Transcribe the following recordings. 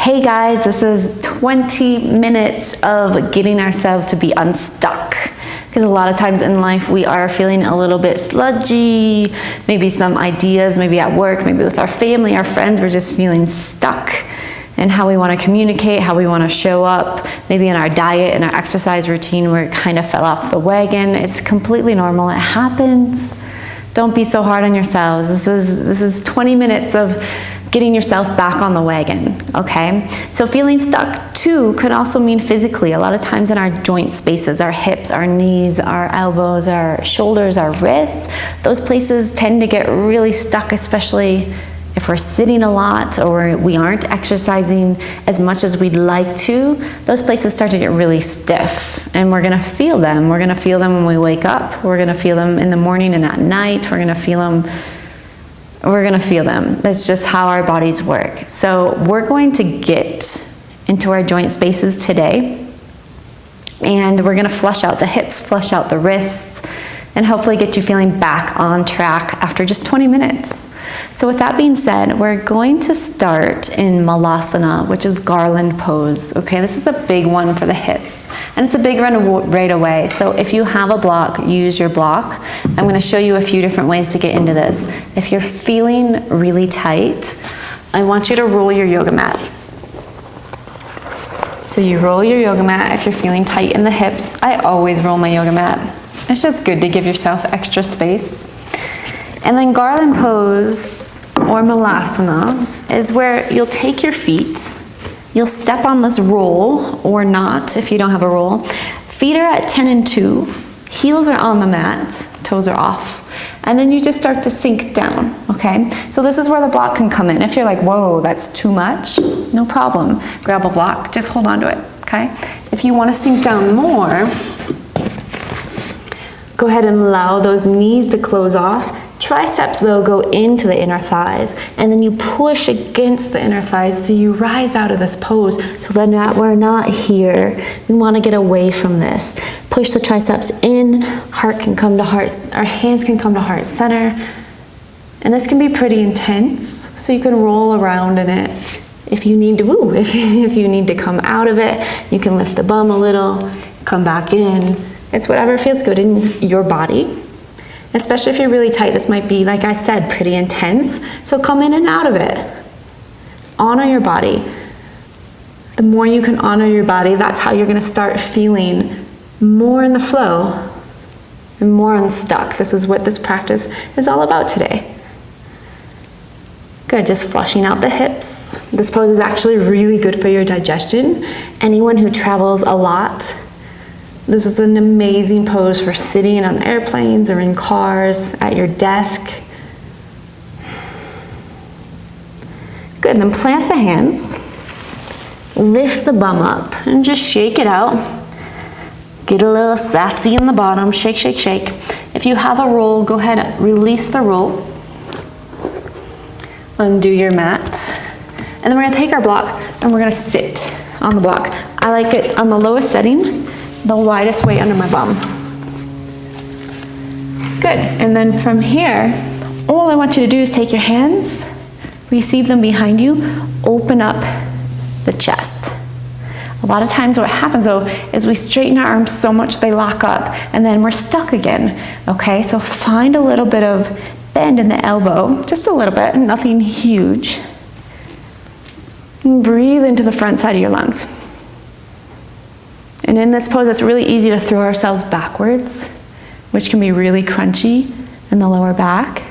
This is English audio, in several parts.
Hey guys, this is 20 minutes of getting ourselves to be unstuck. Because a lot of times in life we are feeling a little bit sludgy, maybe some ideas, maybe at work, maybe with our family, our friends, we're just feeling stuck in how we want to communicate, how we want to show up, maybe in our diet and our exercise routine where it kind of fell off the wagon. It's completely normal, it happens. Don't be so hard on yourselves. This is 20 minutes of getting yourself back on the wagon, okay? So feeling stuck too could also mean physically. A lot of times in our joint spaces, our hips, our knees, our elbows, our shoulders, our wrists, those places tend to get really stuck, especially if we're sitting a lot or we aren't exercising as much as we'd like to. Those places start to get really stiff and we're gonna feel them. We're gonna feel them when we wake up. We're gonna feel them in the morning and at night. We're gonna feel them. That's just how our bodies work. So we're going to get into our joint spaces today and we're gonna flush out the hips, flush out the wrists, and hopefully get you feeling back on track after just 20 minutes. So with that being said, we're going to start in Malasana, which is garland pose. Okay, this is a big one for the hips. And it's a big one right away. So if you have a block, use your block. I'm going to show you a few different ways to get into this. If you're feeling really tight, I want you to roll your yoga mat. So you roll your yoga mat if you're feeling tight in the hips. I always roll my yoga mat. It's just good to give yourself extra space. And then garland pose, or Malasana, is where you'll take your feet, you'll step on this roll, or not if you don't have a roll. Feet are at 10 and 2, heels are on the mat, toes are off, and then you just start to sink down, okay? So this is where the block can come in. If you're like, whoa, that's too much, no problem. Grab a block, just hold on to it, okay? If you want to sink down more, go ahead and allow those knees to close off. Triceps though go into the inner thighs and then you push against the inner thighs so you rise out of this pose so that we're not here. We want to get away from this. Push the triceps in, heart can come to heart, our hands can come to heart center. And this can be pretty intense, so you can roll around in it. If you need to, if you need to come out of it, you can lift the bum a little, come back in. It's whatever feels good in your body. Especially if you're really tight, this might be, like I said, pretty intense. So come in and out of it. Honor your body. The more you can honor your body, that's how you're gonna start feeling more in the flow and more unstuck. This is what this practice is all about today. Good, just flushing out the hips. This pose is actually really good for your digestion. Anyone who travels a lot, this is an amazing pose for sitting on airplanes or in cars, at your desk. Good, then plant the hands, lift the bum up, and just shake it out. Get a little sassy in the bottom, shake, shake, shake. If you have a roll, go ahead, release the roll. Undo your mat. And then we're gonna take our block and we're gonna sit on the block. I like it on the lowest setting, the widest way under my bum. Good, and then from here, all I want you to do is take your hands, receive them behind you, open up the chest. A lot of times what happens though is we straighten our arms so much they lock up and then we're stuck again, okay? So find a little bit of bend in the elbow, just a little bit, nothing huge. And breathe into the front side of your lungs. And in this pose, it's really easy to throw ourselves backwards, which can be really crunchy in the lower back.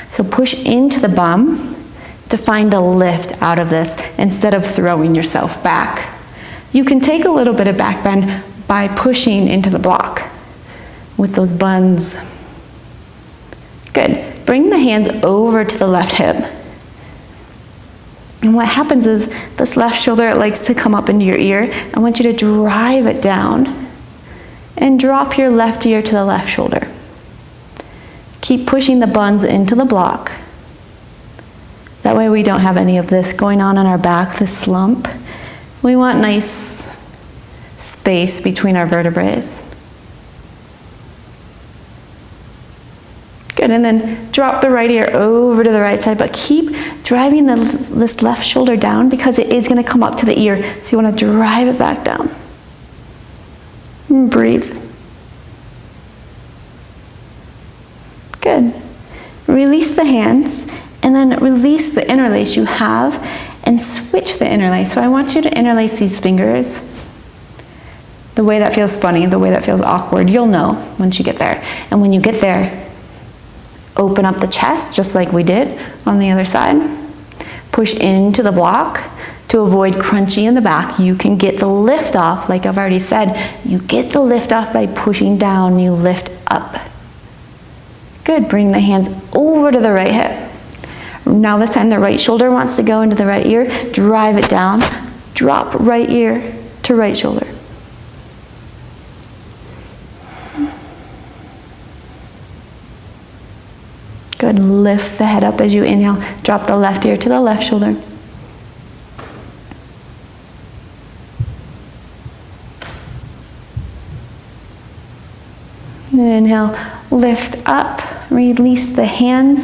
So push into the bum to find a lift out of this instead of throwing yourself back. You can take a little bit of back bend by pushing into the block with those buns. Good. Bring the hands over to the left hip. And what happens is this left shoulder likes to come up into your ear. I want you to drive it down and drop your left ear to the left shoulder. Keep pushing the buns into the block. That way we don't have any of this going on in our back, this slump. We want nice space between our vertebrae. Good. Good, and then drop the right ear over to the right side, but keep driving this left shoulder down because it is gonna come up to the ear. So you wanna drive it back down. And breathe. Good. Release the hands, and then release the interlace you have, and switch the interlace. So I want you to interlace these fingers. The way that feels funny, the way that feels awkward, you'll know once you get there. And when you get there, open up the chest, just like we did on the other side. Push into the block to avoid crunchy in the back. You can get the lift off, like I've already said. You get the lift off by pushing down, you lift up. Good, bring the hands over to the right hip. Now this time the right shoulder wants to go into the right ear. Drive it down. Drop right ear to right shoulder. Good, lift the head up as you inhale. Drop the left ear to the left shoulder. And inhale, lift up, release the hands,